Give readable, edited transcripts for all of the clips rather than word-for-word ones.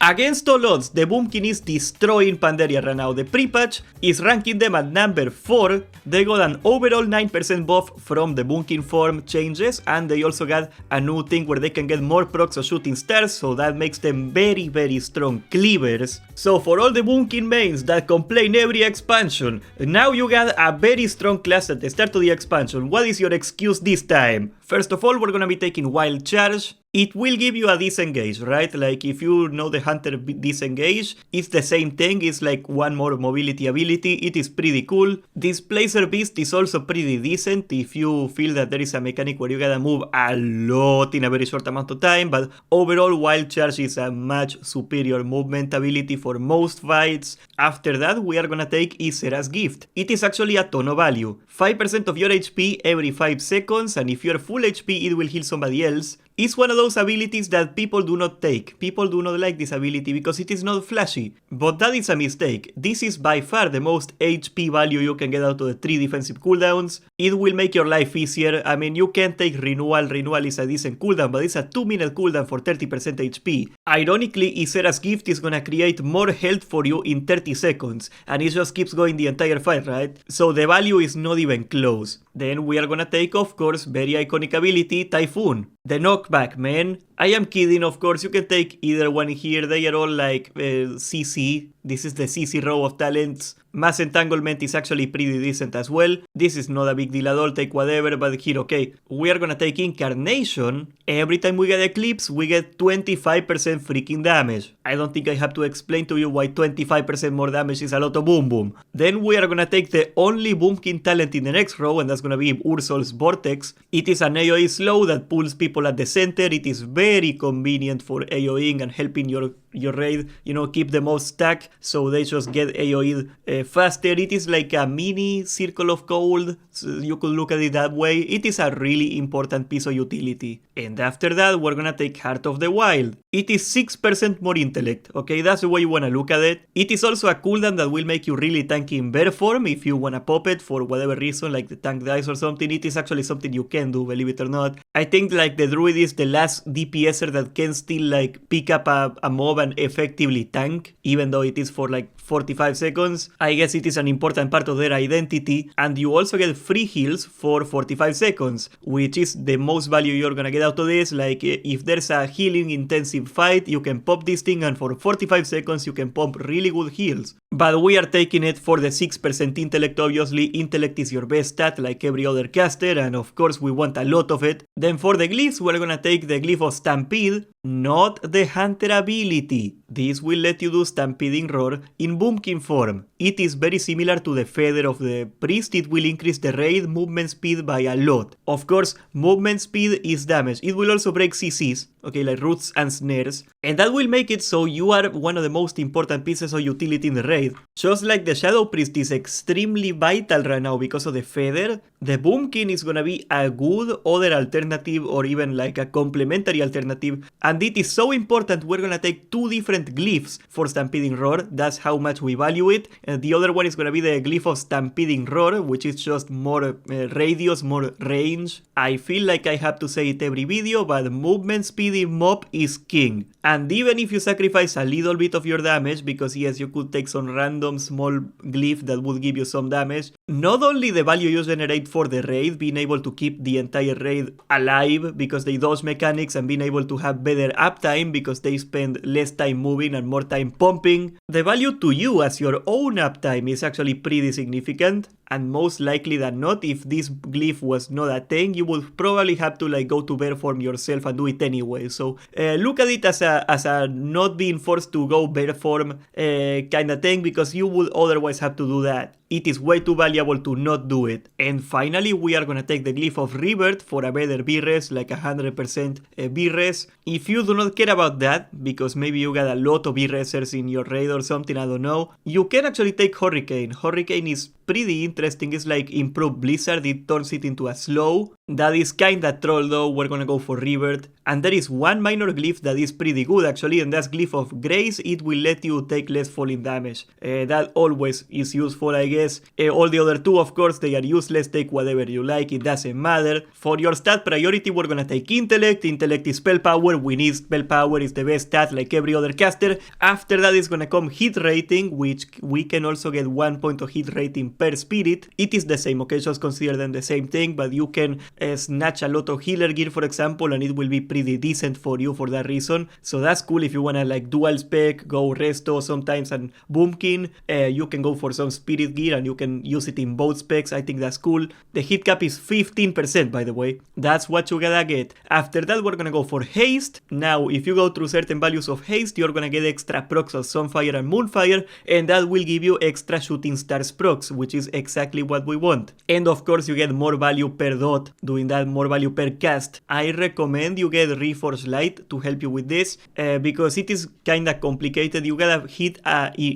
Against all odds, the boomkin is destroying Pandaria right now. The pre-patch is ranking them at number 4. They got an overall 9% buff from the boomkin form changes, and they also got a new thing where they can get more procs of shooting stars, so that makes them very strong cleavers. So for all the boomkin mains that complain every expansion, now you got a very strong class at the start of the expansion. What is your excuse this time? First of all, we're gonna be taking Wild Charge. It will give you a disengage, right? Like if you know the hunter disengage, it's the same thing, it's like one more mobility ability, it is pretty cool. Displacer Beast is also pretty decent if you feel that there is a mechanic where you gotta move a lot in a very short amount of time, but overall Wild Charge is a much superior movement ability for most fights. After that, we are gonna take Ysera's Gift. It is actually a ton of value. 5% of your HP every 5 seconds, and if you're full HP it will heal somebody else. It's one of those abilities that people do not take. People do not like this ability because it is not flashy. But that is a mistake. This is by far the most HP value you can get out of the 3 defensive cooldowns. It will make your life easier. I mean, you can take Renewal. Renewal is a decent cooldown, but it's a 2-minute cooldown for 30% HP. Ironically, Ysera's Gift is gonna create more health for you in 30 seconds. And it just keeps going the entire fight, right? So the value is not even close. Then we are gonna take, of course, very iconic ability, Typhoon. The knockback, man. I am kidding, of course, you can take either one here. They are all like CC. This is the CC row of talents. Mass Entanglement is actually pretty decent as well. This is not a big deal at all, take whatever, but here, okay. We are gonna take Incarnation. Every time we get Eclipse, we get 25% freaking damage. I don't think I have to explain to you why 25% more damage is a lot of boom boom. Then we are gonna take the only boomkin talent in the next row, and that's gonna be Ursol's Vortex. It is an AoE slow that pulls people at the center. It is very convenient for AoEing and helping your raid, you know, keep the most stack, so they just get AoE'd faster. It is like a mini Circle of Cold, so you could look at it that way. It is a really important piece of utility. And after that, we're gonna take Heart of the Wild. It is 6% more intellect, okay? That's the way you wanna look at it. It is also a cooldown that will make you really tanky in bear form if you wanna pop it for whatever reason, like the tank dies or something. It is actually something you can do, believe it or not. I think like the Druid is the last DPSer that can still like pick up a mob and effectively tank, even though it is for like 45 seconds. I guess it is an important part of their identity, and you also get free heals for 45 seconds, which is the most value you're gonna get out of this. Like if there's a healing intensive fight, you can pop this thing and for 45 seconds you can pump really good heals. But we are taking it for the 6% intellect, obviously. Intellect is your best stat like every other caster, and of course we want a lot of it. Then for the glyphs, we're gonna take the glyph of Stampede, not the hunter ability. This will let you do Stampeding Roar in boomkin form. It is very similar to the feather of the priest. It will increase the raid movement speed by a lot. Of course, movement speed is damage. It will also break CCs, okay, like roots and snares, and that will make it so you are one of the most important pieces of utility in the raid. Just like the Shadow Priest is extremely vital right now because of the feather, the boomkin is gonna be a good other alternative, or even like a complementary alternative, and it is so important we're gonna take 2 different glyphs for Stampeding Roar. That's how much we value it. The other one is gonna be the glyph of Stampeding Roar, which is just more radius, more range. I feel like I have to say it every video, but movement speed in MoP is king. And even if you sacrifice a little bit of your damage, because yes, you could take some random small glyph that would give you some damage, not only the value you generate for the raid, being able to keep the entire raid alive because they dodge mechanics, and being able to have better uptime because they spend less time moving and more time pumping, the value to you as your own uptime is actually pretty significant. And most likely than not, if this glyph was not a thing, you would probably have to like go to bear form yourself and do it anyway. So look at it as a not being forced to go bear form kind of thing, because you would otherwise have to do that. It is way too valuable to not do it. And finally, we are gonna take the glyph of Rebirth for a better B-res, like 100% B-res. If you do not care about that, because maybe you got a lot of B-resers in your raid or something, I don't know, you can actually take Hurricane. Hurricane is pretty interesting. It's like improved Blizzard, it turns it into a slow. That is kinda troll though, we're gonna go for Revert. And there is one minor glyph that is pretty good actually, and that's Glyph of Grace. It will let you take less falling damage. That always is useful, I guess. All the other two, of course, they are useless. Take whatever you like, it doesn't matter. For your stat priority, we're gonna take Intellect. Intellect is spell power, we need spell power, is the best stat like every other caster. After that is gonna come hit rating, which we can also get 1 point of hit rating per spirit. It is the same, okay, just consider them the same thing, but you can snatch a lot of healer gear, for example, and it will be pretty decent for you for that reason. So that's cool if you wanna like dual spec, go resto sometimes and boomkin. You can go for some spirit gear and you can use it in both specs. I think that's cool. The hit cap is 15%, by the way. That's what you gotta get. After that, we're gonna go for haste. Now, if you go through certain values of haste, you're gonna get extra procs of Sunfire and Moonfire, and that will give you extra shooting stars procs, which is exactly what we want. And of course, you get more value per dot, doing that, more value per cast. I recommend you get Reforged Light to help you with this, because it is kinda complicated. You gotta hit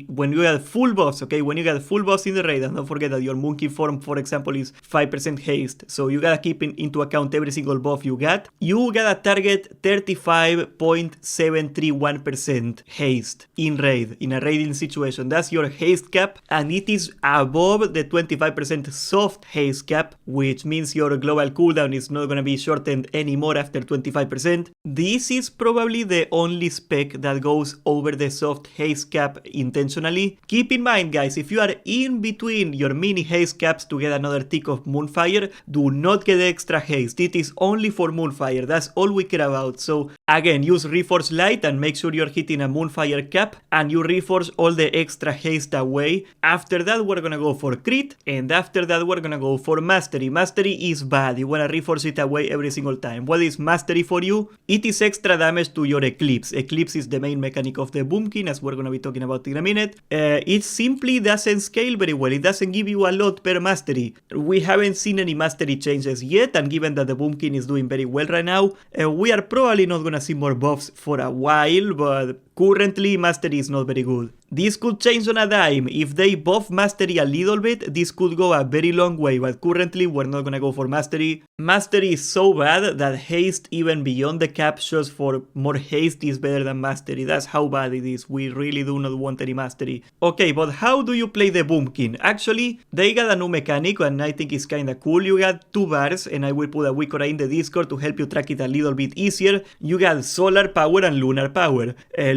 when you get full buffs, okay? When you get full buffs in the raid, and don't forget that your monkey form, for example, is 5% haste, so you gotta keep into account every single buff you got. You gotta target 35.731% haste in raid, in a raiding situation. That's your haste cap, and it is above the 25% soft haste cap, which means your global cooldown is not gonna be shortened anymore after 25%. This is probably the only spec that goes over the soft haste cap intentionally. Keep in mind, guys, if you are in between your mini haste caps to get another tick of Moonfire, do not get extra haste. It is only for Moonfire, that's all we care about. So again, use Reforged Light and make sure you're hitting a Moonfire cap, and you reforge all the extra haste away. After that, we're gonna go for crit, and after that, we're gonna go for mastery. Mastery is bad, you wanna reforge it away every single time. What is mastery for you? It is extra damage to your Eclipse. Eclipse is the main mechanic of the boomkin, as we're gonna be talking about in a minute. It simply doesn't scale very well, it doesn't give you a lot per mastery. We haven't seen any mastery changes yet, and given that the boomkin is doing very well right now, we are probably not gonna see more buffs for a while, but currently mastery is not very good. This could change on a dime. If they buff mastery a little bit, this could go a very long way, but currently we're not gonna go for mastery. Mastery is so bad that haste, even beyond the cap, just for more haste is better than mastery. That's how bad it is. We really do not want any mastery. Okay, but how do you play the boomkin? Actually, they got a new mechanic, and I think it's kinda cool. You got two bars, and I will put a Wikora in the Discord to help you track it a little bit easier. You got solar power and lunar power.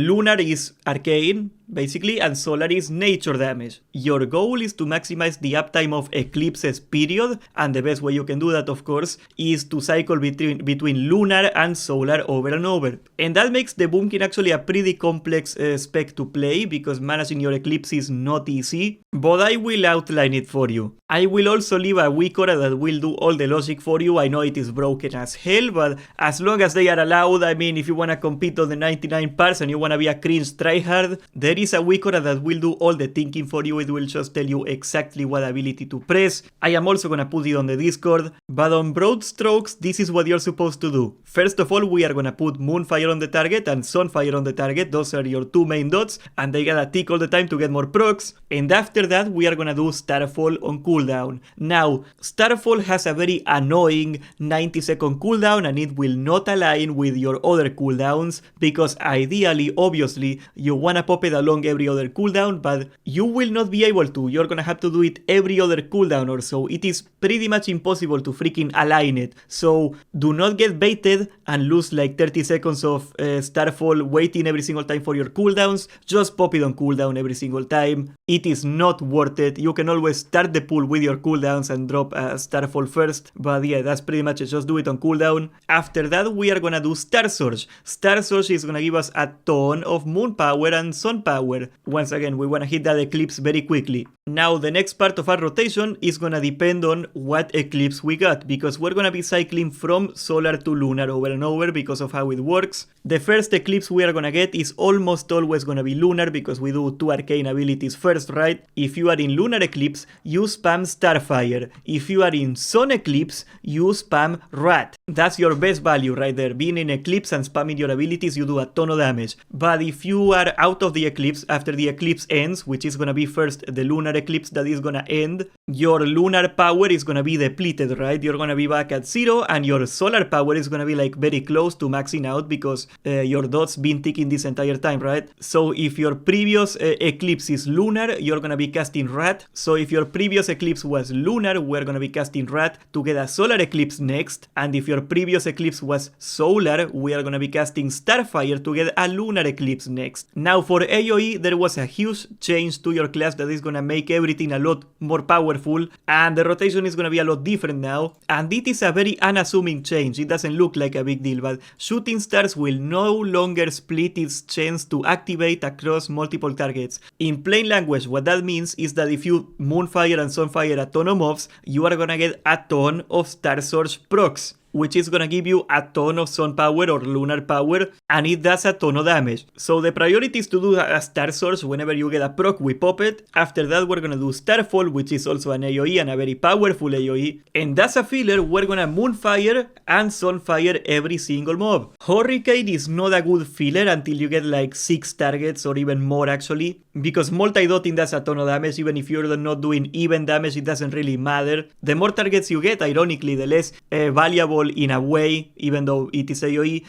Lunar is arcane, basically, and solar is nature damage. Your goal is to maximize the uptime of eclipses, period, and the best way you can do that, of course, is to cycle between lunar and solar over and over. And that makes the boomkin actually a pretty complex spec to play, because managing your eclipse is not easy, but I will outline it for you. I will also leave a Wikora that will do all the logic for you. I know it is broken as hell, but as long as they are allowed, I mean, if you wanna compete on the 99 parts and you wanna be a cringe tryhard, there is a Wikora that will do all the thinking for you. It will just tell you exactly what ability to press. I am also gonna put it on the Discord, but on broad strokes, this is what you're supposed to do. First of all, we are gonna put Moonfire on the target and Sunfire on the target. Those are your two main dots, and they gotta tick all the time to get more procs. And after that, we are gonna do Starfall on cooldown. Now, Starfall has a very annoying 90-second cooldown, and it will not align with your other cooldowns, because ideally, obviously, you wanna pop it along every other cooldown, but you will not be able to. You're gonna have to do it every other cooldown or so. It is pretty much impossible to freaking align it. So do not get baited and lose like 30 seconds of Starfall waiting every single time for your cooldowns. Just pop it on cooldown every single time. It is not worth it. You can always start the pool with your cooldowns and drop Starfall first, but yeah, that's pretty much it. Just do it on cooldown. After that, we are gonna do Star Surge. Star Surge is gonna give us a ton of moon power and sun power. Once again, we wanna hit that eclipse very quickly. Now, the next part of our rotation is gonna depend on what eclipse we got, because we're gonna be cycling from solar to lunar over and over because of how it works. The first eclipse we are gonna get is almost always gonna be lunar, because we do two arcane abilities first, right? If you are in lunar eclipse, you spam Starfire. If you are in sun eclipse, you spam Rat. That's your best value right there. Being in eclipse and spamming your abilities, you do a ton of damage. But if you are out of the eclipse after the eclipse ends, which is gonna be first the lunar eclipse that is gonna end, your lunar power is gonna be depleted, right? You're gonna be back at 0, and your solar power is gonna be like very close to maxing out because your dots been ticking this entire time, right? So if your previous eclipse is lunar, you're gonna be casting rat. So if your previous eclipse was lunar, we're gonna be casting rat to get a solar eclipse next. And if your previous eclipse was solar, we are gonna be casting starfire to get a lunar eclipse next. Now for AoE, there was a huge change to your class that is gonna make everything a lot more powerful, and the rotation is gonna be a lot different now, and it is a very unassuming change. It doesn't look like a big deal, but shooting stars will no longer split its chance to activate across multiple targets. In plain language, what that means is that if you moonfire and sunfire a ton of mobs, you are gonna get a ton of star surge procs, which is gonna give you a ton of sun power or lunar power, and it does a ton of damage. So the priority is to do a star source. Whenever you get a proc, we pop it. After that, we're gonna do starfall, which is also an AoE and a very powerful AoE. And as a filler, we're gonna moonfire and sunfire every single mob. Hurricane is not a good filler until you get like 6 targets or even more actually, because multi-dotting does a ton of damage. Even if you're not doing even damage, it doesn't really matter. The more targets you get, ironically, the less valuable in a way, even though it is AoE,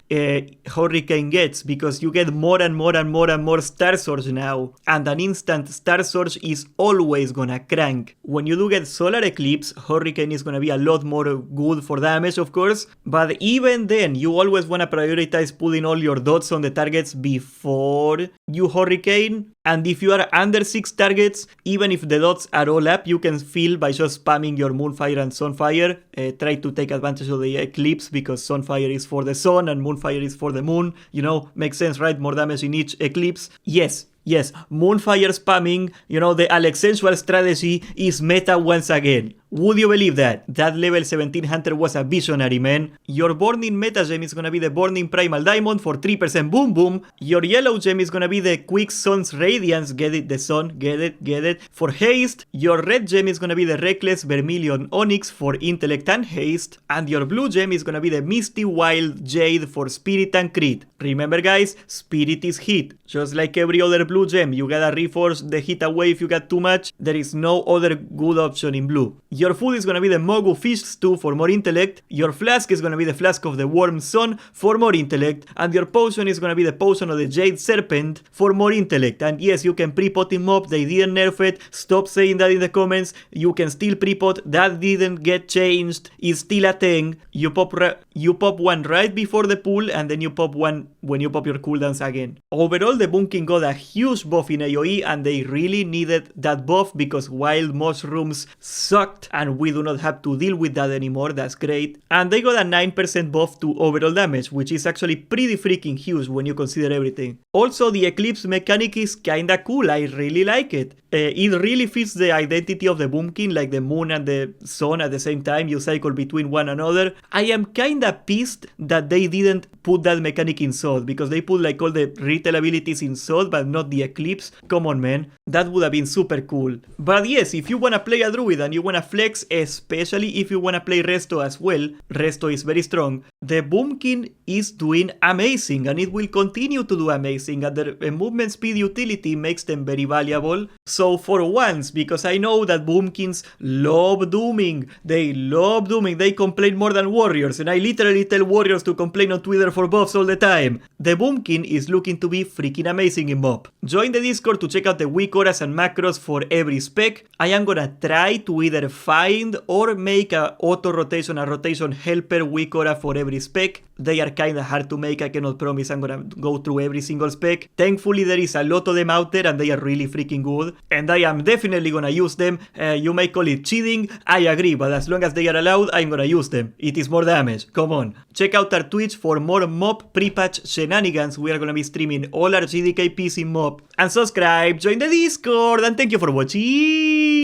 Hurricane gets, because you get more and more and more and more Star Surge now, and an instant Star Surge is always gonna crank. When you do get Solar Eclipse, Hurricane is gonna be a lot more good for damage, of course, but even then, you always wanna prioritize putting all your dots on the targets before you Hurricane. And if you are under 6 targets, even if the dots are all up, you can fill by just spamming your Moonfire and Sunfire. Try to take advantage of the eclipse, because Sunfire is for the sun and Moonfire is for the moon. You know, makes sense, right? More damage in each eclipse. Yes, Moonfire spamming, you know, the Alexensual strategy is meta once again. Would you believe that? That level 17 Hunter was a visionary, man. Your Burning meta gem is gonna be the Burning Primal Diamond for 3% boom boom. Your yellow gem is gonna be the Quick Sun's Radiance, get it, the sun, get it, for haste. Your red gem is gonna be the Reckless Vermilion Onyx for intellect and haste. And your blue gem is gonna be the Misty Wild Jade for spirit and crit. Remember guys, spirit is hit. Just like every other blue gem, you gotta reforce the hit away if you got too much. There is no other good option in blue. Your food is gonna be the Mogu Fish Stew for more intellect. Your flask is gonna be the Flask of the Warm Sun for more intellect. And your potion is gonna be the Potion of the Jade Serpent for more intellect. And yes, you can pre-pot in MoP, they didn't nerf it. Stop saying that in the comments. You can still pre-pot, that didn't get changed. It's still a thing. You pop one right before the pull, and then you pop one when you pop your cooldowns again. Overall, the boomkin got a huge buff in AoE, and they really needed that buff because Wild Mushrooms sucked, and we do not have to deal with that anymore. That's great. And they got a 9% buff to overall damage, which is actually pretty freaking huge when you consider everything. Also, the Eclipse mechanic is kinda cool. I really like it. It really fits the identity of the boomkin, like the moon and the sun at the same time. You cycle between one another. I am kinda pissed that they didn't put that mechanic in Sod, because they put like all the retail abilities in Sod, but not the Eclipse. Come on, man. That would have been super cool. But yes, if you wanna play a Druid and you wanna flex, especially if you wanna play Resto as well, Resto is very strong, the boomkin is doing amazing, and it will continue to do amazing, and the movement speed utility makes them very valuable. So for once, because I know that boomkins love dooming, they complain more than warriors, and I literally tell warriors to complain on Twitter for buffs all the time. The boomkin is looking to be freaking amazing in MoP. Join the Discord to check out the weak auras and macros for every spec. I am gonna try to either find or make a rotation helper weak aura for every spec. They are kinda hard to make, I cannot promise I'm gonna go through every single spec. Thankfully there is a lot of them out there, and they are really freaking good, and I am definitely gonna use them. You may call it cheating, I agree, but as long as they are allowed, I'm gonna use them. It is more damage, come on. Check out our Twitch for more MoP pre-patch shenanigans. We are gonna be streaming all our GDKPs in MoP. And subscribe, join the Discord, and thank you for watching.